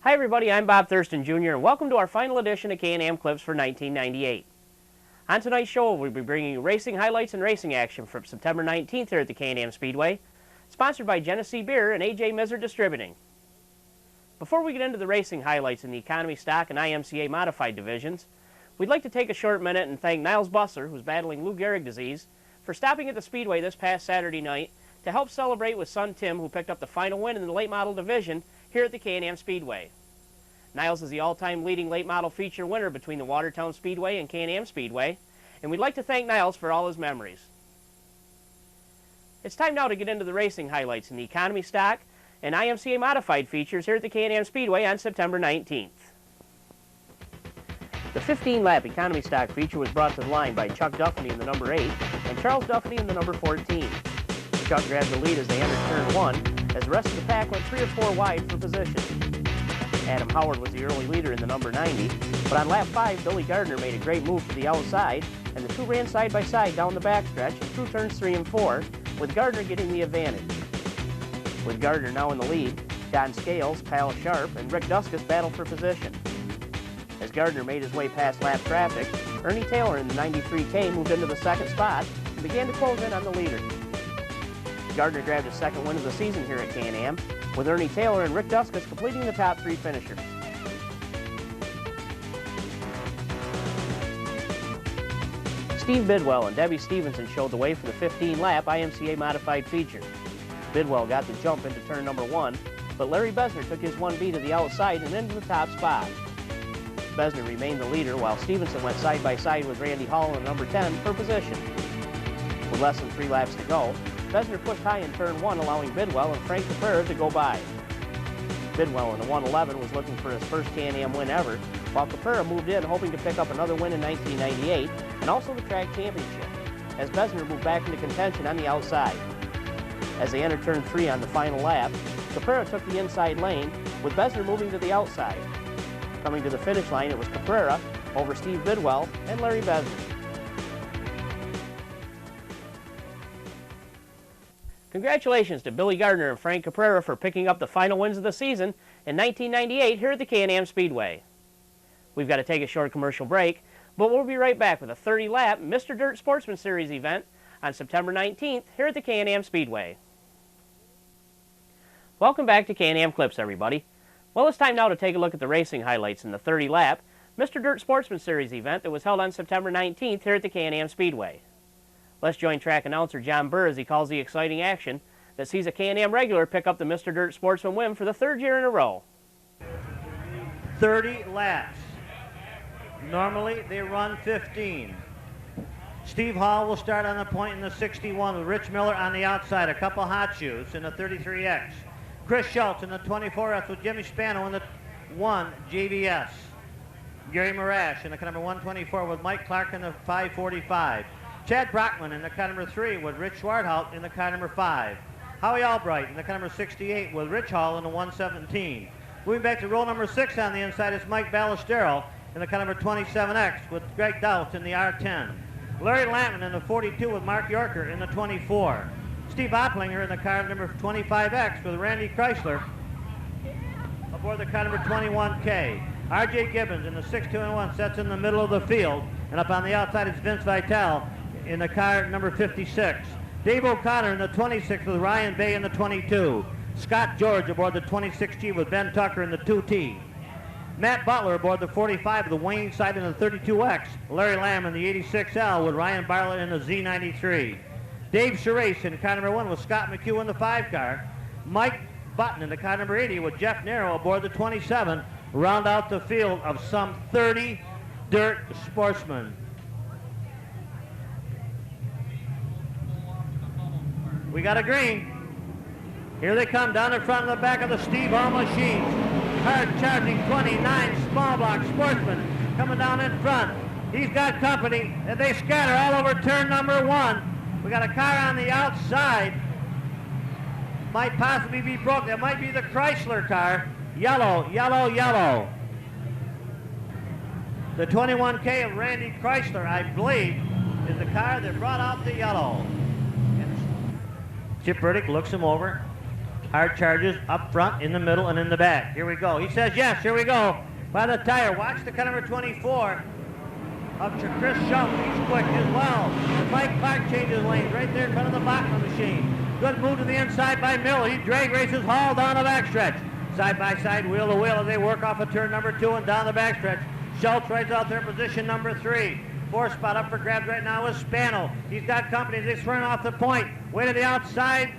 Hi everybody, I'm Bob Thurston Jr. and welcome to our final edition of Can-Am Clips for 1998. On tonight's show, we'll be bringing you racing highlights and racing action from September 19th here at the Can-Am Speedway, sponsored by Genesee Beer and A.J. Mizer Distributing. Before we get into the racing highlights in the Economy Stock and IMCA Modified divisions, we'd like to take a short minute and thank Niles Bussler, who's battling Lou Gehrig disease, for stopping at the Speedway this past Saturday night to help celebrate with son Tim, who picked up the final win in the late model division here at the Can-Am Speedway. Niles is the all-time leading late model feature winner between the Watertown Speedway and Can-Am Speedway, and we'd like to thank Niles for all his memories. It's time now to get into the racing highlights in the Economy Stock and IMCA Modified features here at the Can-Am Speedway on September 19th. The 15-lap Economy Stock feature was brought to the line by Chuck Duffany in the number 8 and Charles Duffany in the number 14. Chuck grabbed the lead as they entered turn 1, as the rest of the pack went 3 or 4 wide for position. Adam Howard was the early leader in the number 90, but on lap 5, Billy Gardner made a great move to the outside, and the two ran side by side down the backstretch and through turns 3 and 4, with Gardner getting the advantage. With Gardner now in the lead, Don Scales, Pal Sharp, and Rick Duskus battled for position. As Gardner made his way past lap traffic, Ernie Taylor in the 93K moved into the second spot and began to close in on the leader. Gardner grabbed his second win of the season here at Can-Am, with Ernie Taylor and Rick Duskus completing the top 3 finishers. Steve Bidwell and Debbie Stevenson showed the way for the 15-lap IMCA Modified feature. Bidwell got the jump into turn number 1, but Larry Besner took his 1B to the outside and into the top spot. Besner remained the leader, while Stevenson went side by side with Randy Hall in number 10 for position. With less than 3 laps to go, Besner pushed high in turn 1, allowing Bidwell and Frank Caprera to go by. Bidwell in the 111 was looking for his first Can-Am win ever, while Caprera moved in hoping to pick up another win in 1998 and also the track championship, as Besner moved back into contention on the outside. As they entered turn 3 on the final lap, Caprera took the inside lane, with Besner moving to the outside. Coming to the finish line, it was Caprera over Steve Bidwell and Larry Besner. Congratulations to Billy Gardner and Frank Caprera for picking up the final wins of the season in 1998 here at the Can-Am Speedway. We've got to take a short commercial break, but we'll be right back with a 30-lap Mr. Dirt Sportsman Series event on September 19th here at the Can-Am Speedway. Welcome back to Can-Am Clips, everybody. Well, it's time now to take a look at the racing highlights in the 30-lap Mr. Dirt Sportsman Series event that was held on September 19th here at the Can-Am Speedway. Let's join track announcer John Burr as he calls the exciting action that sees a Can-Am regular pick up the Mr. Dirt Sportsman win for the 3rd year in a row. 30 laps. Normally they run 15. Steve Hall will start on the point in the 61 with Rich Miller on the outside, a couple hot shoes in the 33X. Chris Schultz in the 24F with Jimmy Spano in the 1 JVS. Gary Marash in the car number 124 with Mike Clark in the 545. Chad Brockman in the car number 3 with Rich Schwarthout in the car number 5. Howie Albright in the car number 68 with Rich Hall in the 117. Moving back to row number 6 on the inside is Mike Ballestero in the car number 27X with Greg Douth in the R10. Larry Lampman in the 42 with Mark Yorker in the 24. Steve Opplinger in the car number 25X with Randy Chrysler aboard the car number 21K. R.J. Gibbons in the 6-2-1 sets in the middle of the field, and up on the outside is Vince Vitale in the car number 56. Dave O'Connor in the 26 with Ryan Bay in the 22. Scott George aboard the 26G with Ben Tucker in the 2T. Matt Butler aboard the 45 with Wayne Side in the 32X. Larry Lamb in the 86L with Ryan Bartlett in the Z93. Dave Charest in car number 1 with Scott McHugh in the 5 car. Mike Button in the car number 80 with Jeff Narrow aboard the 27. Round out the field of some 30 dirt sportsmen. We got a green. Here they come down the front and the back of the Steve Hall machine. hard-charging 29 small block sportsman coming down in front. He's got company, and they scatter all over turn number 1. We got a car on the outside. Might possibly be broken. It might be the Chrysler car. Yellow, yellow, yellow. The 21K of Randy Chrysler, I believe, is the car that brought out the yellow. Chip Burdick looks him over. Hard charges up front, in the middle, and in the back. Here we go. He says yes, here we go. By the tire. Watch the car number 24 of Chris Schultz. He's quick as well. Mike Clark changes lanes right there in front of the Bachman machine. Good move to the inside by Miller. He drag races Hall down the backstretch. Side by side, wheel to wheel as they work off of turn number 2 and down the backstretch. Schultz rides out there in position number 3. 4th spot up for grabs right now is Spano. He's got company. He's running off the point. Way to the outside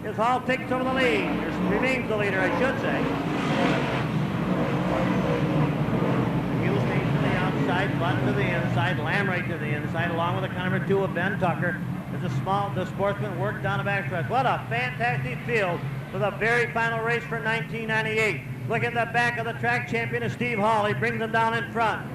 as Hall takes over the lead. Remains the leader, I should say. Hughes stays to the outside, Button to the inside, Lamb right to the inside, along with the car number 2 of Ben Tucker. As the sportsman worked down the backstretch. What a fantastic field for the very final race for 1998. Look at the back of the track champion of Steve Hall. He brings him down in front.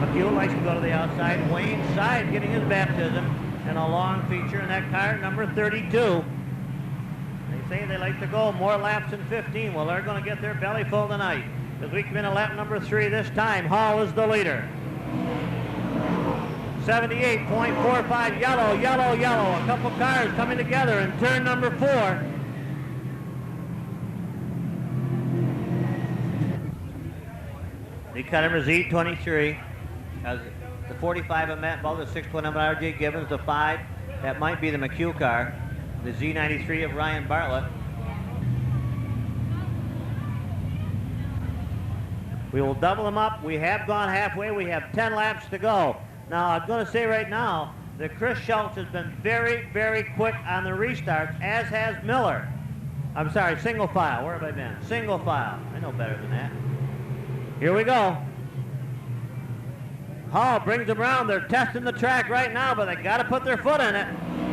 McHugh likes to go to the outside. Wayne Side getting his baptism and a long feature in that car, number 32. They say they like to go more laps than 15. Well, they're going to get their belly full tonight. As we come in at lap number 3 this time, Hall is the leader. 78.45, yellow, yellow, yellow. A couple cars coming together in turn number 4. The car number Z23 has the 45 of Matt Butler, the 620 of R.J. Gibbons, the 5. That might be the McHugh car. The Z93 of Ryan Bartlett. We will double them up. We have gone halfway. We have 10 laps to go. Now, I'm going to say right now that Chris Schultz has been very, very quick on the restarts, as has Miller. I'm sorry, single file. Where have I been? Single file. I know better than that. Here we go. Hall brings them around. They're testing the track right now, but they got to put their foot in it.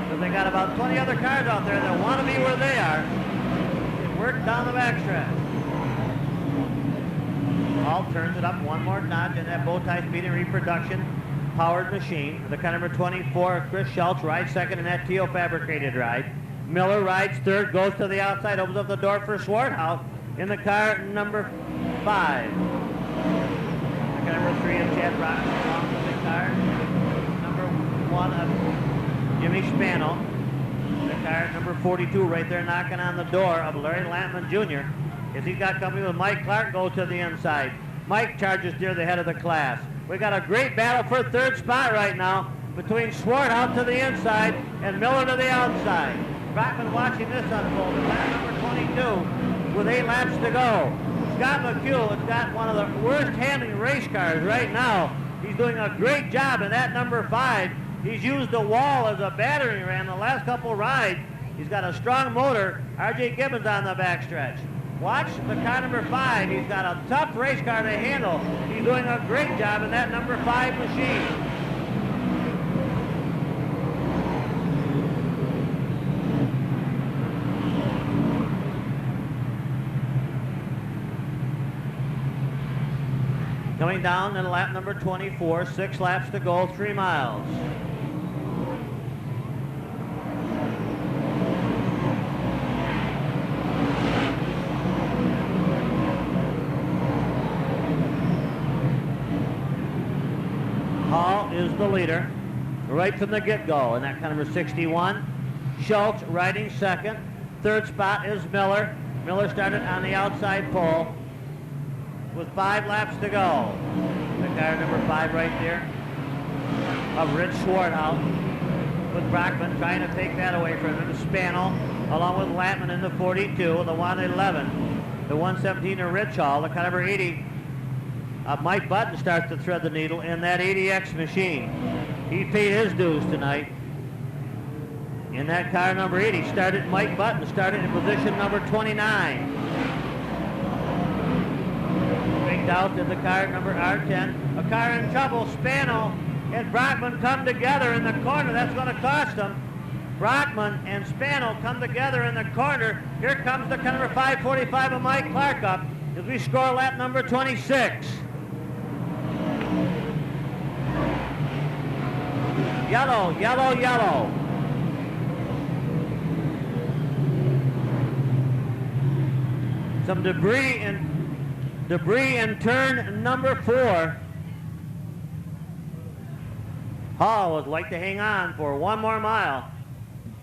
Because they got about 20 other cars out there that want to be where they are. They work down the backstretch. Hall turns it up one more notch in that bow tie speed and reproduction powered machine. The car number 24, Chris Schultz, rides second in that Teal fabricated ride. Miller rides third, goes to the outside, opens up the door for Swarthouse in the car number 5. The car number 3 of Chad Rock along with the car number 1 of Jimmy Spano. The car number 42 right there knocking on the door of Larry Lampman Jr. As he's got company with Mike Clark, goes to the inside. Mike charges near the head of the class. We got a great battle for 3rd spot right now between Swart out to the inside and Miller to the outside. Brockman watching this unfold. Lap number 22 with 8 laps to go. Scott McHugh has got one of the worst handling race cars right now. He's doing a great job in that number 5. He's used the wall as a battering ram the last couple rides. He's got a strong motor. R.J. Gibbons on the backstretch. Watch the car number 5. He's got a tough race car to handle. He's doing a great job in that number 5 machine. Coming down in lap number 24, 6 laps to go, 3 miles. Hall is the leader right from the get-go in that car number 61. Schultz riding second. 3rd spot is Miller. Miller started on the outside pole with 5 laps to go. The car number 5 right there of Rich Swarthouse with Brockman trying to take that away from him. Spano along with Lampman in the 42, the 111, the 117 of Rich Hall, the car number 80. Mike Button starts to thread the needle in that 80X machine. He paid his dues tonight. In that car number 80 started Mike Button, started in position number 29. Picked out to the car number R10. A car in trouble, Spano and Brockman come together in the corner. That's going to cost them. Brockman and Spano come together in the corner. Here comes the car number 545 of Mike Clark up as we score lap number 26. Yellow, yellow, yellow. Some debris in turn number 4. Hall would like to hang on for one more mile.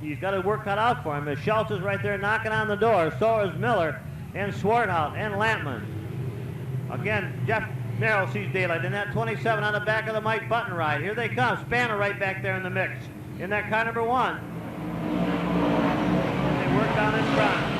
He's got a work cut out for him. As Schultz is right there knocking on the door. So is Miller and Swarthout and Lampman. Again, Jeff Merrill sees daylight. And that 27 on the back of the Mike Button ride. Here they come. Spanner right back there in the mix. In that car number 1. And they work down in front.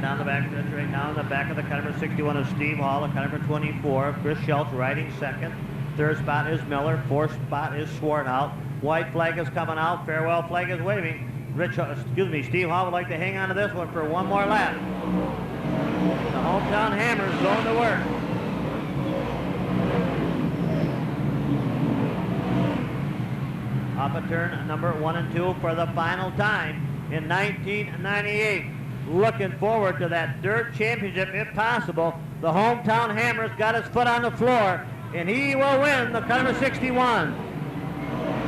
Down the back, that's right now in the back of the car number 61 of Steve Hall, the car number 24, Chris Schultz riding second. Third spot is Miller, fourth spot is Swarthout. White flag is coming out, farewell flag is waving. Steve Hall would like to hang on to this one for one more lap. The hometown Hammers going to work. Off of turn number 1 and 2 for the final time in 1998. Looking forward to that dirt championship if possible. The hometown Hammer's got his foot on the floor, and he will win the car number 61.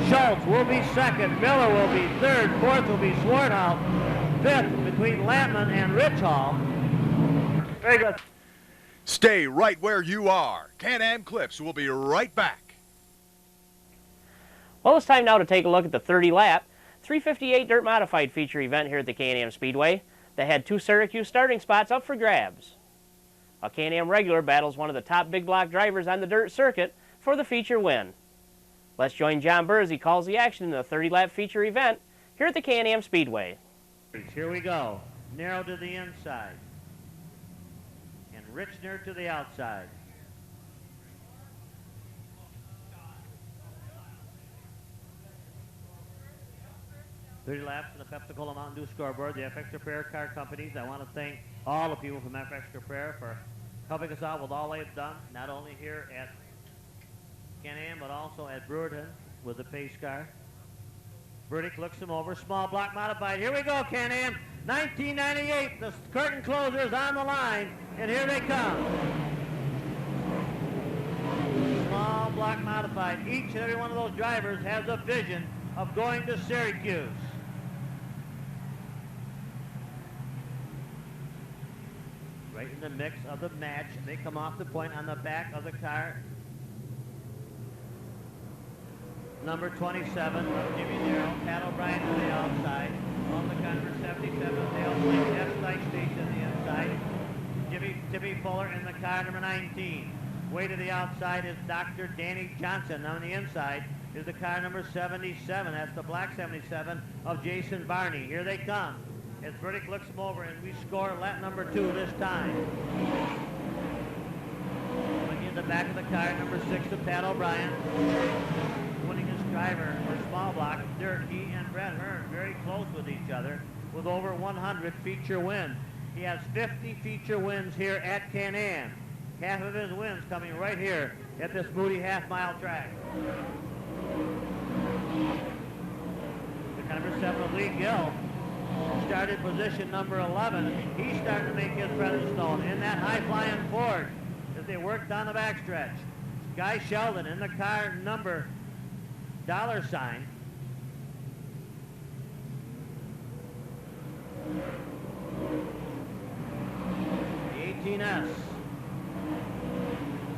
Schultz will be second, Miller will be third, fourth will be Swarthout, fifth between Lampman and Rich Hall. Very good. Stay right where you are. Can-Am Clips will be right back. Well, it's time now to take a look at the 30-lap 358 Dirt Modified feature event here at the Can-Am Speedway. They had 2 Syracuse starting spots up for grabs. A Can-Am regular battles one of the top big block drivers on the dirt circuit for the feature win. Let's join John Burr as he calls the action in the 30-lap feature event here at the Can-Am Speedway. Here we go. Narrow to the inside. And Richner to the outside. $30 laps in the Pepsi-Cola Mountain Dew scoreboard, the FX Repair Car Companies. I want to thank all the people from FX Repair for helping us out with all they've done, not only here at Can-Am, but also at Brewerton with the pace car. Burdick looks him over, small block modified. Here we go, Can-Am, 1998. The curtain closers on the line, and here they come. Small block modified. Each and every one of those drivers has a vision of going to Syracuse. Right in the mix of the match. They come off the point on the back of the car. Number 27, Jimmy Darrell. Pat O'Brien to the outside. On the car, number 77, Dale Blake. Jeff Sykes stays on the inside. Timmy Fuller in the car, number 19. Way to the outside is Dr. Danny Johnson. On the inside is the car number 77. That's the black 77 of Jason Barney. Here they come. As Burdick looks them over, and we score lap number 2 this time. Looking in the back of the car, number 6 of Pat O'Brien. Winning his driver for small block dirt. He and Brett Hearn very close with each other with over 100 feature wins. He has 50 feature wins here at Can-Am. Half of his wins coming right here at this Moody half-mile track. The car number 7 of Lee Gill started position number 11. He's starting to make his presence known in that high-flying Ford as they work down the backstretch. Guy Sheldon in the car number $sign. The 18S.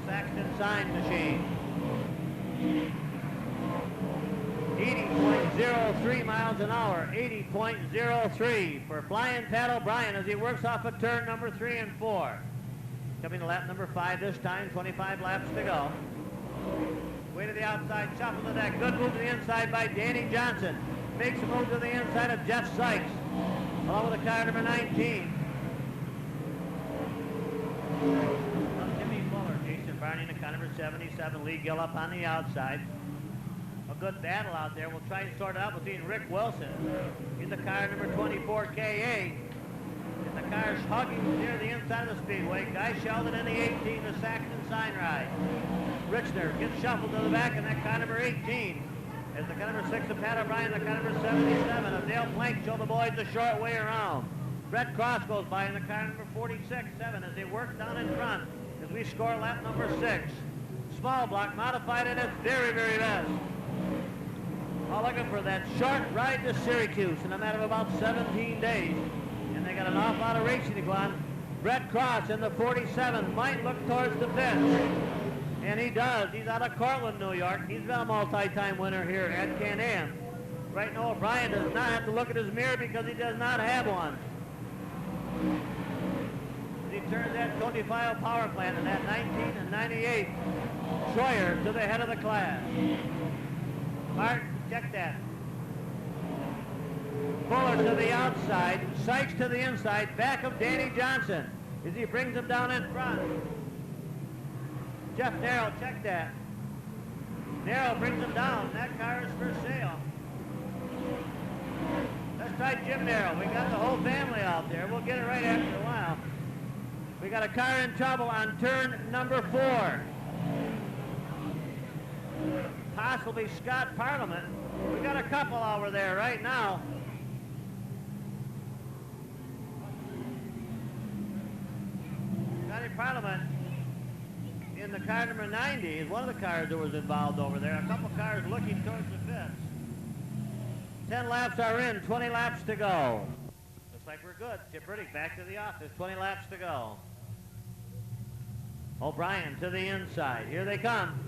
Saxton sign machine. 80.03 miles an hour, 80.03 for Flying Pat O'Brien as he works off of turn number 3 and 4. Coming to lap number 5 this time, 25 laps to go. Way to the outside, shuffle to that. Good move to the inside by Danny Johnson. Makes a move to the inside of Jeff Sykes, along with the car number 19. Timmy Fuller, Jason Barney in the car number 77, Lee Gill up on the outside. A good battle out there. We'll try and sort it out between Rick Wilson in the car number 24 KA. And the car's hugging near the inside of the speedway. Guy Sheldon in the 18, the Saxton sign ride. Richner gets shuffled to the back in that car number 18. As the car number 6 of Pat O'Brien, the car number 77 of Dale Plank show the boys the short way around. Brett Cross goes by in the car number 46-7 as they work down in front as we score lap number 6. Small block modified at its very, very best. All looking for that short ride to Syracuse in a matter of about 17 days. And they got an awful lot of racing to go on. Brett Cross in the 47 might look towards the fence. And he does. He's out of Cortland, New York. He's been a multi-time winner here at Can-Am. Right now, O'Brien does not have to look at his mirror because he does not have one. He turns that 25 power plant in that 19 and 98 Troyer to the head of the class. Martin, check that. Fuller to the outside, Sykes to the inside, back of Danny Johnson as he brings him down in front. Jeff Narrow, check that. Narrow brings him down. That car is for sale. Let's try Jim Narrow. We got the whole family out there. We'll get it right after a while. We got a car in trouble on turn number 4. Possibly Scott Parliament. We got a couple over there right now. Scotty Parliament in the car number 90 is one of the cars that was involved over there. A couple cars looking towards the fence. 10 laps are in, 20 laps to go. Looks like we're good. Chip Riddick back to the office, 20 laps to go. O'Brien to the inside. Here they come.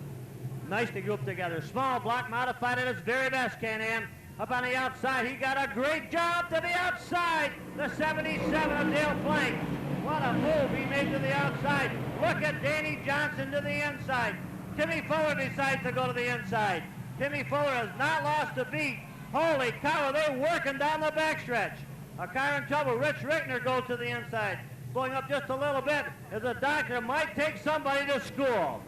Nicely grouped together. Small block modified at its very best, Can-Am. Up on the outside, he got a great job to the outside. The 77 of Dale Plank. What a move he made to the outside. Look at Danny Johnson to the inside. Timmy Fuller decides to go to the inside. Timmy Fuller has not lost a beat. Holy cow, are they working down the backstretch. A car in trouble. Rich Rickner goes to the inside. Going up just a little bit as the doctor might take somebody to school.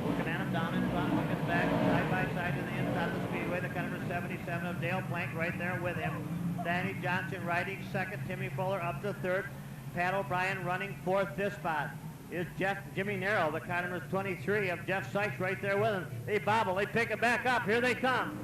Looking at him down in front, looking back, side by side to the inside of the speedway. The car number 77 of Dale Plank right there with him. Danny Johnson riding second. Timmy Fuller up to third. Pat O'Brien running fourth. This spot is Jimmy Narrow, the car number 23 of Jeff Sykes right there with him. They bobble. They pick it back up. Here they come.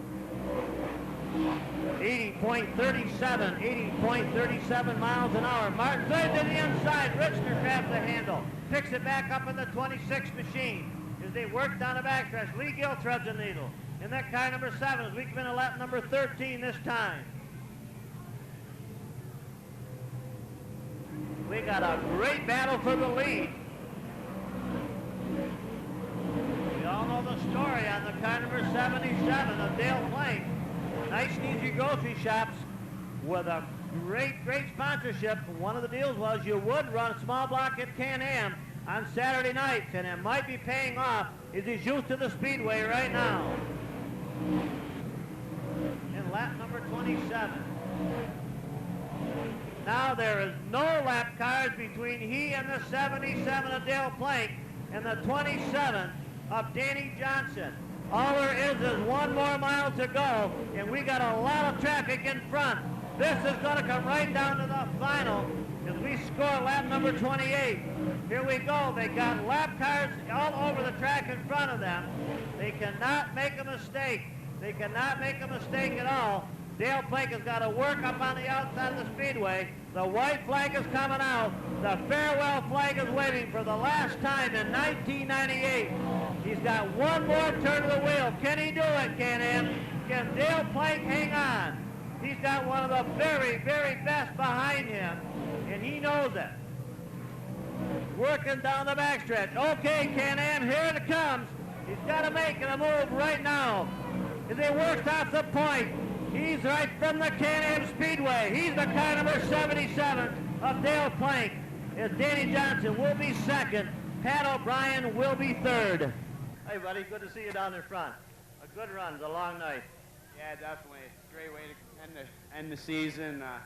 80.37 miles an hour. Martin third to the inside. Richner grabs the handle. Picks it back up in the 26 machine as they work down the backstretch. Lee Gill threads the needle. In that car number 7 as we come into lap number 13 this time. We got a great battle for the lead. We all know the story on the car number 77 of Dale Plank. Nice and easy grocery shops with a great sponsorship. One of the deals was you would run a small block at Can-Am on Saturday nights, and it might be paying off as he's used to the speedway right now. In lap number 27. Now there is no lap cars between he and the 77 of Dale Plank and the 27 of Danny Johnson. All there is one more mile to go, and we got a lot of traffic in front. This is going to come right down to the final as we score lap number 28. Here we go. They got lap cars all over the track in front of them. They cannot make a mistake. They cannot make a mistake at all. Dale Plank has got to work up on the outside of the speedway. The white flag is coming out. The farewell flag is waving for the last time in 1998. He's got one more turn of the wheel. Can he do it, Can-Am? Can Dale Plank hang on? He's got one of the very best behind him, and he knows it. Working down the backstretch. Okay, Can-Am, here it comes. He's got to make a move right now. As he works off the point, he's right from the Can-Am Speedway. He's the car number 77 of Dale Plank. As Danny Johnson will be second. Pat O'Brien will be third. Hey, buddy, good to see you down in front. A good run. It's a long night. Yeah, definitely. Great way to end the season. I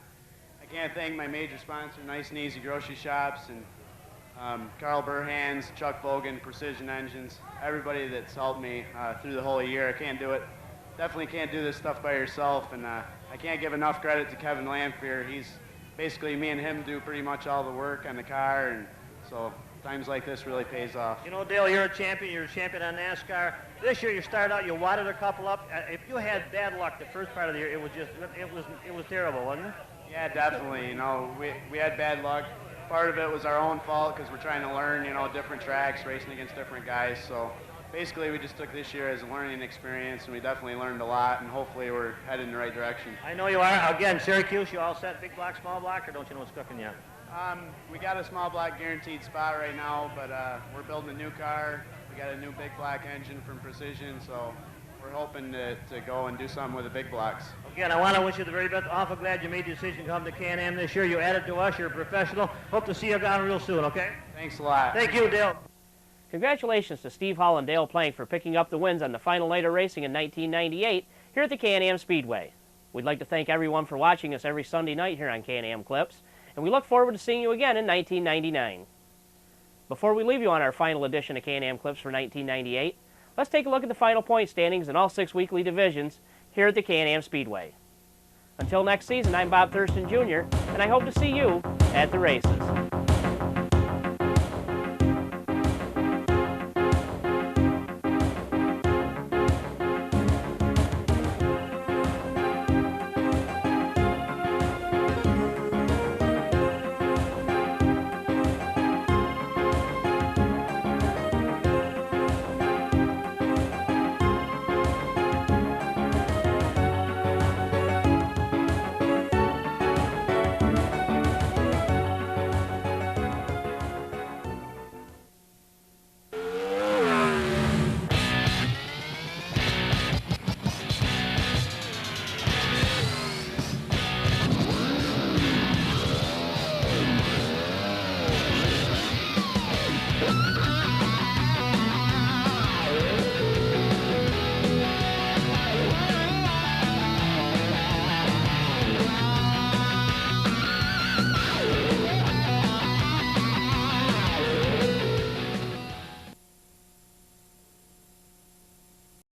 can't thank my major sponsor, Nice and Easy Grocery Shops, and Carl Burhans, Chuck Bogan, Precision Engines, everybody that's helped me through the whole year. I can't do it. Definitely can't do this stuff by yourself, and I can't give enough credit to Kevin Lamphere. He's basically, me and him do pretty much all the work on the car, and so times like this really pays off. You know, Dale, you're a champion. You're a champion on NASCAR. This year you started out, you wadded a couple up. If you had bad luck the first part of the year, it was terrible, wasn't it? Yeah, definitely. You know, we had bad luck. Part of it was our own fault because we're trying to learn, you know, different tracks, racing against different guys. So basically we just took this year as a learning experience, and we definitely learned a lot, and hopefully we're headed in the right direction. I know you are. Again, Syracuse, you all set big block, small block, or don't you know what's cooking yet? We got a small block guaranteed spot right now, but we're building a new car. We got a new big block engine from Precision, so we're hoping to go and do something with the big blocks. Again, I want to wish you the very best. Awful glad you made the decision to come to Can-Am this year. You added to us. You're a professional. Hope to see you down real soon, okay? Thanks a lot. Thank you, Dale. Congratulations to Steve Hall and Dale Plank for picking up the wins on the final night of racing in 1998 here at the Can-Am Speedway. We'd like to thank everyone for watching us every Sunday night here on Can-Am Clips, and we look forward to seeing you again in 1999. Before we leave you on our final edition of Can-Am Clips for 1998, let's take a look at the final point standings in all 6 weekly divisions here at the Can-Am Speedway. Until next season, I'm Bob Thurston Jr., and I hope to see you at the races.